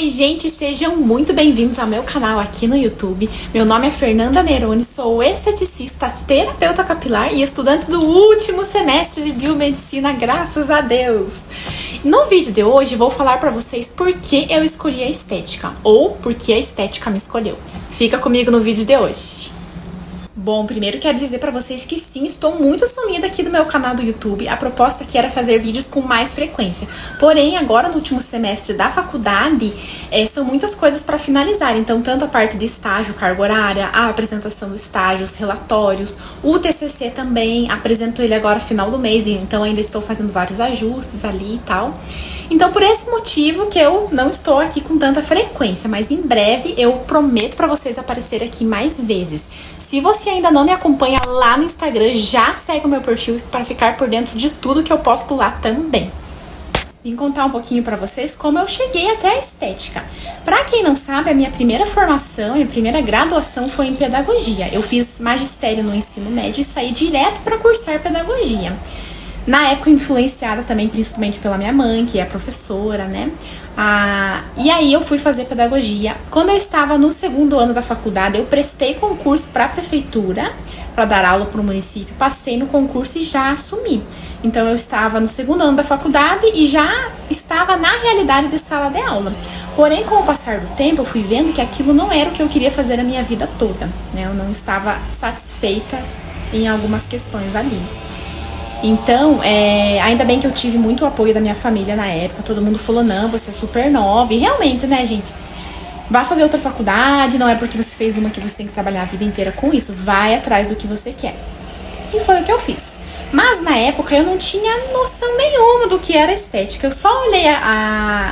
Oi gente, sejam muito bem-vindos ao meu canal aqui no YouTube. Meu nome é Fernanda Neroni, sou esteticista, terapeuta capilar e estudante do último semestre de biomedicina, graças a Deus. No vídeo de hoje vou falar pra vocês por que eu escolhi a estética, ou por que a estética me escolheu. Fica comigo no vídeo de hoje. Bom, primeiro quero dizer pra vocês que sim, estou muito sumida aqui do meu canal do YouTube. A proposta aqui era fazer vídeos com mais frequência. Porém, agora no último semestre da faculdade, são muitas coisas para finalizar. Então, tanto a parte de estágio, carga horária, a apresentação do estágio, os relatórios, o TCC também, apresento ele agora no final do mês, então ainda estou fazendo vários ajustes ali e tal. Então, por esse motivo que eu não estou aqui com tanta frequência, mas em breve eu prometo pra vocês aparecer aqui mais vezes. Se você ainda não me acompanha lá no Instagram, já segue o meu perfil para ficar por dentro de tudo que eu posto lá também. Vim contar um pouquinho pra vocês como eu cheguei até a estética. Pra quem não sabe, a minha primeira formação, a minha primeira graduação foi em pedagogia. Eu fiz magistério no ensino médio e saí direto para cursar pedagogia. Na época, influenciada também principalmente pela minha mãe, que é professora, né? E aí eu fui fazer pedagogia. Quando eu estava no segundo ano da faculdade, eu prestei concurso para a prefeitura, para dar aula para o município. Passei no concurso e já assumi. Então eu estava no segundo ano da faculdade e já estava na realidade de sala de aula. Porém, com o passar do tempo, eu fui vendo que aquilo não era o que eu queria fazer a minha vida toda, né? Eu não estava satisfeita em algumas questões ali. Então, ainda bem que eu tive muito apoio da minha família na época. Todo mundo falou, não, você é super nova. E realmente, né, gente? Vá fazer outra faculdade, não é porque você fez uma que você tem que trabalhar a vida inteira com isso. Vai atrás do que você quer. E foi o que eu fiz. Mas na época eu não tinha noção nenhuma do que era estética. Eu só olhei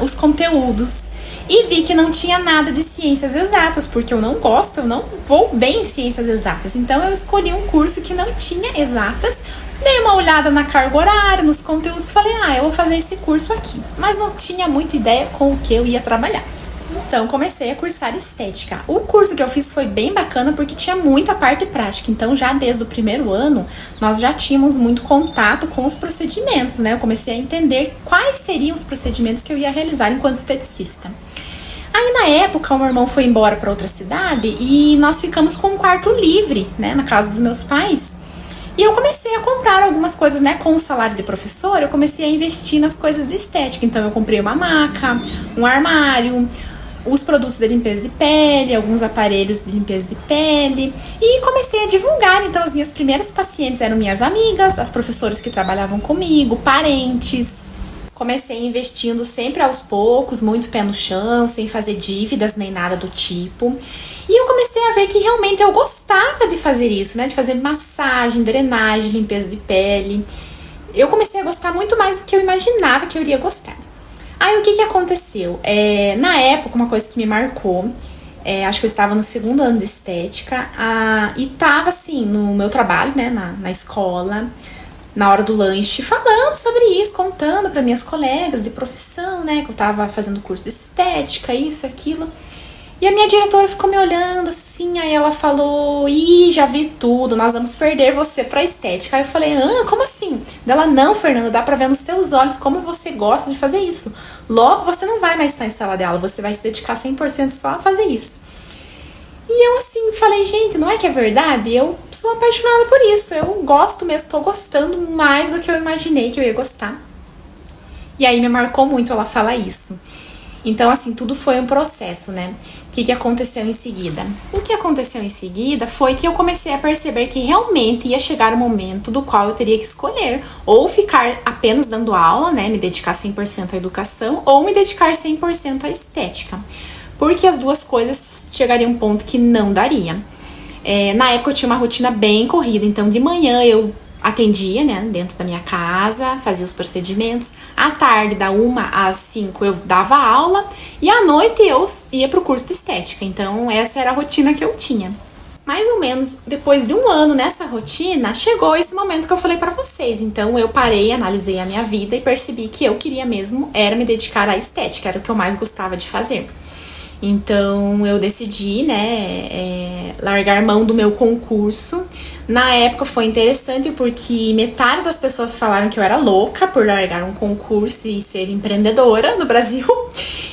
os conteúdos e vi que não tinha nada de ciências exatas, porque eu não gosto, eu não vou bem em ciências exatas. Então eu escolhi um curso que não tinha exatas. Dei uma olhada na carga horária, nos conteúdos, falei, eu vou fazer esse curso aqui. Mas não tinha muita ideia com o que eu ia trabalhar. Então, comecei a cursar estética. O curso que eu fiz foi bem bacana porque tinha muita parte prática. Então, já desde o primeiro ano, nós já tínhamos muito contato com os procedimentos, né? Eu comecei a entender quais seriam os procedimentos que eu ia realizar enquanto esteticista. Aí, na época, o meu irmão foi embora para outra cidade e nós ficamos com um quarto livre, né? Na casa dos meus pais. E eu comecei a comprar algumas coisas, né, com o salário de professora, eu comecei a investir nas coisas de estética. Então eu comprei uma maca, um armário, os produtos de limpeza de pele, alguns aparelhos de limpeza de pele. E comecei a divulgar, então as minhas primeiras pacientes eram minhas amigas, as professoras que trabalhavam comigo, parentes. Comecei investindo sempre aos poucos, muito pé no chão, sem fazer dívidas nem nada do tipo. E eu comecei a ver que realmente eu gostava de fazer isso, né? De fazer massagem, drenagem, limpeza de pele. Eu comecei a gostar muito mais do que eu imaginava que eu iria gostar. Aí o que aconteceu? Na época, uma coisa que me marcou, acho que eu estava no segundo ano de estética, e tava assim, no meu trabalho, né? Na escola, na hora do lanche, falando sobre isso, contando para minhas colegas de profissão, né? Que eu tava fazendo curso de estética, isso, aquilo. E a minha diretora ficou me olhando assim, aí ela falou, já vi tudo, nós vamos perder você pra estética. Aí eu falei, como assim? Ela, não, Fernanda, dá pra ver nos seus olhos como você gosta de fazer isso. Logo, você não vai mais estar em sala de aula, você vai se dedicar 100% só a fazer isso. E eu assim, falei, gente, não é que é verdade? Eu sou apaixonada por isso, eu gosto mesmo, tô gostando mais do que eu imaginei que eu ia gostar. E aí me marcou muito ela falar isso. Então, assim, tudo foi um processo, né? O que aconteceu em seguida? O que aconteceu em seguida foi que eu comecei a perceber que realmente ia chegar o momento do qual eu teria que escolher ou ficar apenas dando aula, né? Me dedicar 100% à educação ou me dedicar 100% à estética. Porque as duas coisas chegariam a um ponto que não daria. Na época eu tinha uma rotina bem corrida, então de manhã eu atendia, né, dentro da minha casa, fazia os procedimentos. À tarde, da 1 às 5, eu dava aula. E à noite eu ia pro curso de estética. Então, essa era a rotina que eu tinha. Mais ou menos depois de um ano nessa rotina, chegou esse momento que eu falei pra vocês. Então, eu parei, analisei a minha vida e percebi que eu queria mesmo era me dedicar à estética. Era o que eu mais gostava de fazer. Então, eu decidi, né, largar mão do meu concurso. Na época foi interessante porque metade das pessoas falaram que eu era louca por largar um concurso e ser empreendedora no Brasil.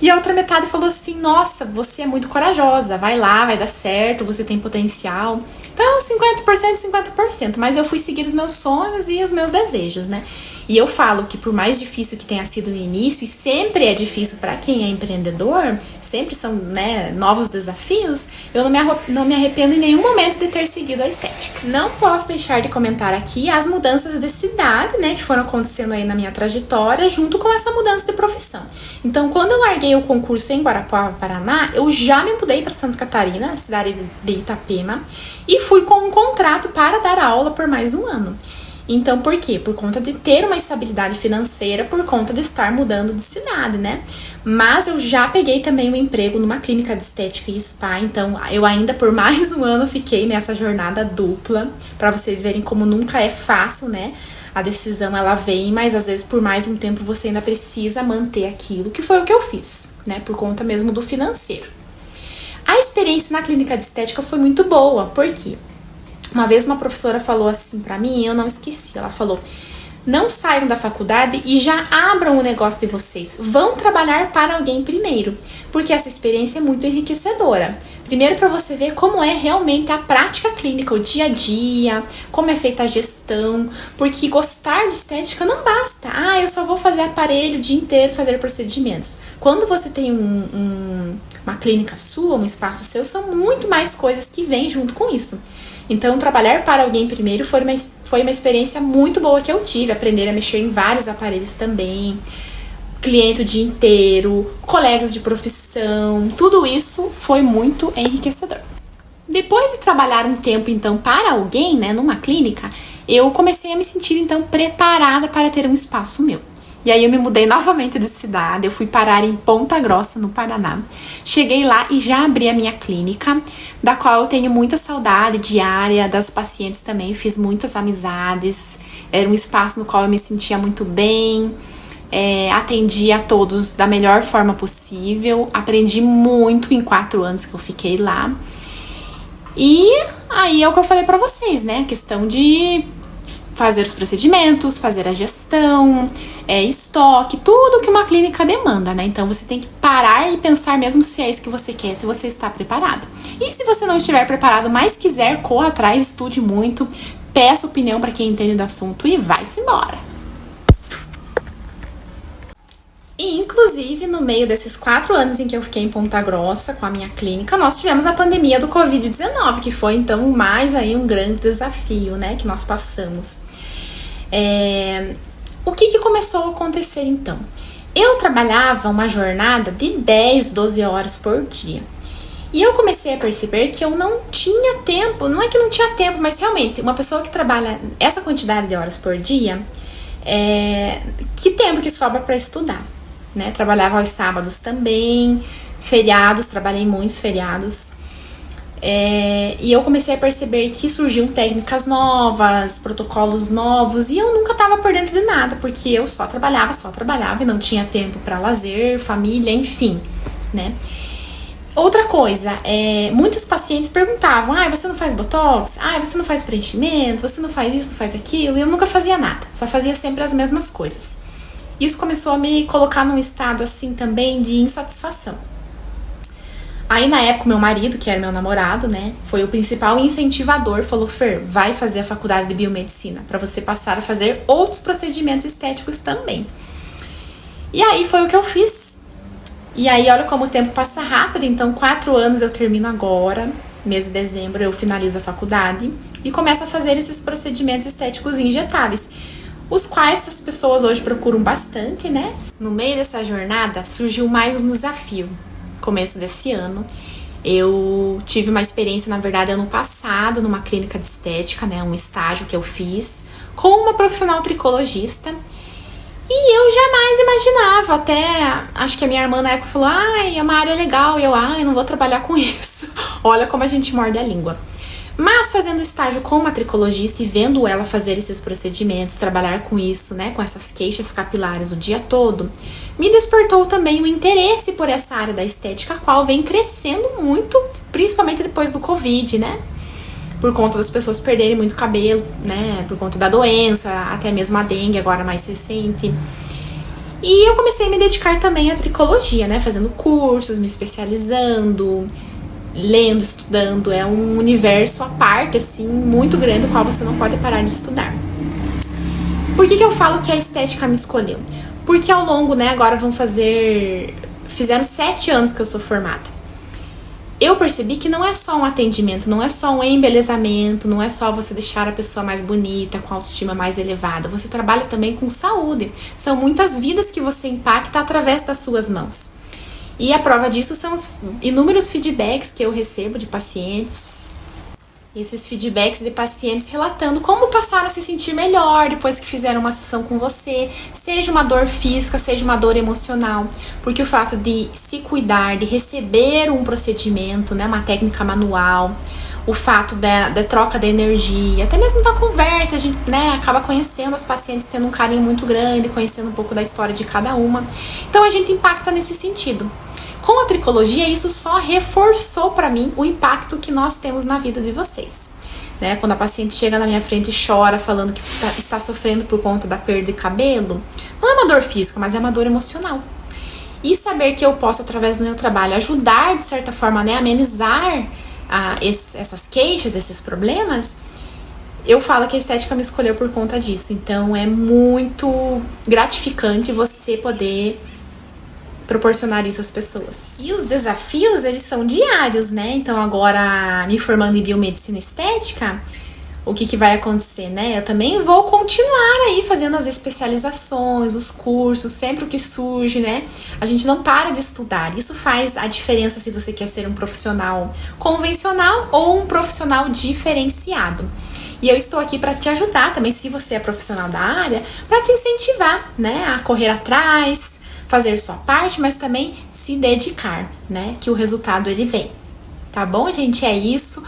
E a outra metade falou assim, nossa, você é muito corajosa, vai lá, vai dar certo, você tem potencial. Então, 50%, 50%, mas eu fui seguir os meus sonhos e os meus desejos, né? E eu falo que por mais difícil que tenha sido no início, e sempre é difícil para quem é empreendedor, sempre são, né, novos desafios, eu não me arrependo em nenhum momento de ter seguido a estética. Não posso deixar de comentar aqui as mudanças de cidade, né, que foram acontecendo aí na minha trajetória, junto com essa mudança de profissão. Então, quando eu larguei o concurso em Guarapuava, Paraná, eu já me mudei para Santa Catarina, cidade de Itapema, e fui com um contrato para dar aula por mais um ano. Então, por quê? Por conta de ter uma estabilidade financeira, por conta de estar mudando de cidade, né? Mas eu já peguei também um emprego numa clínica de estética e spa, então eu ainda por mais um ano fiquei nessa jornada dupla, pra vocês verem como nunca é fácil, né? A decisão ela vem, mas às vezes por mais um tempo você ainda precisa manter aquilo, que foi o que eu fiz, né? Por conta mesmo do financeiro. A experiência na clínica de estética foi muito boa, por quê? Uma vez uma professora falou assim pra mim, e eu não esqueci, ela falou: não saiam da faculdade e já abram o negócio de vocês, vão trabalhar para alguém primeiro, porque essa experiência é muito enriquecedora. Primeiro para você ver como é realmente a prática clínica, o dia a dia, como é feita a gestão, porque gostar de estética não basta. Ah, eu só vou fazer aparelho o dia inteiro, fazer procedimentos. Quando você tem uma clínica sua, um espaço seu, são muito mais coisas que vêm junto com isso. Então, trabalhar para alguém primeiro foi uma experiência muito boa que eu tive. Aprender a mexer em vários aparelhos também, cliente o dia inteiro, colegas de profissão, tudo isso foi muito enriquecedor. Depois de trabalhar um tempo, então, para alguém, né, numa clínica, eu comecei a me sentir, então, preparada para ter um espaço meu. E aí eu me mudei novamente de cidade, eu fui parar em Ponta Grossa, no Paraná. Cheguei lá e já abri a minha clínica, da qual eu tenho muita saudade diária, das pacientes também, fiz muitas amizades. Era um espaço no qual eu me sentia muito bem, atendi a todos da melhor forma possível, aprendi muito em 4 anos que eu fiquei lá. E aí é o que eu falei pra vocês, né, a questão de fazer os procedimentos, fazer a gestão, estoque, tudo que uma clínica demanda, né? Então você tem que parar e pensar mesmo se é isso que você quer, se você está preparado. E se você não estiver preparado, mas quiser, corra atrás, estude muito, peça opinião para quem entende do assunto e vai-se embora. E, inclusive, no meio desses 4 anos em que eu fiquei em Ponta Grossa com a minha clínica, nós tivemos a pandemia do Covid-19, que foi, então, mais aí um grande desafio, né, que nós passamos. O que começou a acontecer, então? Eu trabalhava uma jornada de 10, 12 horas por dia. E eu comecei a perceber que eu não tinha tempo, não é que não tinha tempo, mas realmente, uma pessoa que trabalha essa quantidade de horas por dia, que tempo que sobra para estudar? Né? Trabalhava aos sábados também, feriados, trabalhei muitos feriados. E eu comecei a perceber que surgiam técnicas novas, protocolos novos, e eu nunca estava por dentro de nada, porque eu só trabalhava e não tinha tempo para lazer, família, enfim, né? Outra coisa, muitos pacientes perguntavam: você não faz botox? Você não faz preenchimento? Você não faz isso, não faz aquilo? E eu nunca fazia nada, só fazia sempre as mesmas coisas. Isso começou a me colocar num estado assim também de insatisfação. Aí na época meu marido, que era meu namorado, né, foi o principal incentivador, falou: Fer, vai fazer a faculdade de biomedicina para você passar a fazer outros procedimentos estéticos também. E aí foi o que eu fiz. E aí olha como o tempo passa rápido, então 4 anos eu termino agora, mês de dezembro eu finalizo a faculdade e começo a fazer esses procedimentos estéticos injetáveis, os quais as pessoas hoje procuram bastante, né? No meio dessa jornada surgiu mais um desafio. Começo desse ano, eu tive uma experiência, na verdade, ano passado, numa clínica de estética, né? Um estágio que eu fiz com uma profissional tricologista. E eu jamais imaginava, até acho que a minha irmã na época falou: é uma área legal, e eu não vou trabalhar com isso. Olha como a gente morde a língua. Mas fazendo estágio com uma tricologista e vendo ela fazer esses procedimentos, trabalhar com isso, né, com essas queixas capilares o dia todo, me despertou também o interesse por essa área da estética, a qual vem crescendo muito, principalmente depois do Covid, né? Por conta das pessoas perderem muito cabelo, né? Por conta da doença, até mesmo a dengue agora mais recente. E eu comecei a me dedicar também à tricologia, né? Fazendo cursos, me especializando, lendo, estudando. É um universo à parte, assim, muito grande, o qual você não pode parar de estudar. Por que eu falo que a estética me escolheu? Porque ao longo, né, agora fizeram 7 anos que eu sou formada. Eu percebi que não é só um atendimento, não é só um embelezamento, não é só você deixar a pessoa mais bonita, com a autoestima mais elevada. Você trabalha também com saúde. São muitas vidas que você impacta através das suas mãos. E a prova disso são os inúmeros feedbacks que eu recebo de pacientes. Esses feedbacks de pacientes relatando como passaram a se sentir melhor depois que fizeram uma sessão com você, seja uma dor física, seja uma dor emocional, porque o fato de se cuidar, de receber um procedimento, né, uma técnica manual, o fato da troca de energia, até mesmo da conversa, a gente, né, acaba conhecendo as pacientes, tendo um carinho muito grande, conhecendo um pouco da história de cada uma, então a gente impacta nesse sentido. Com a tricologia, isso só reforçou para mim o impacto que nós temos na vida de vocês. Né? Quando a paciente chega na minha frente e chora falando que está sofrendo por conta da perda de cabelo, não é uma dor física, mas é uma dor emocional. E saber que eu posso, através do meu trabalho, ajudar, de certa forma, né, amenizar essas queixas, esses problemas, eu falo que a estética me escolheu por conta disso. Então, é muito gratificante você poder proporcionar isso às pessoas. E os desafios, eles são diários, né? Então agora, me formando em biomedicina estética, o que vai acontecer, né? Eu também vou continuar aí fazendo as especializações, os cursos, sempre o que surge, né? A gente não para de estudar. Isso faz a diferença se você quer ser um profissional convencional ou um profissional diferenciado. E eu estou aqui para te ajudar também, se você é profissional da área, para te incentivar, né? A correr atrás, fazer sua parte, mas também se dedicar, né? Que o resultado ele vem. Tá bom, gente? É isso.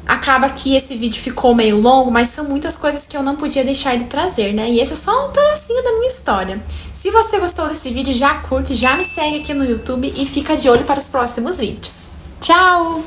Acaba que esse vídeo ficou meio longo, mas são muitas coisas que eu não podia deixar de trazer, né? E esse é só um pedacinho da minha história. Se você gostou desse vídeo, já curte, já me segue aqui no YouTube e fica de olho para os próximos vídeos. Tchau!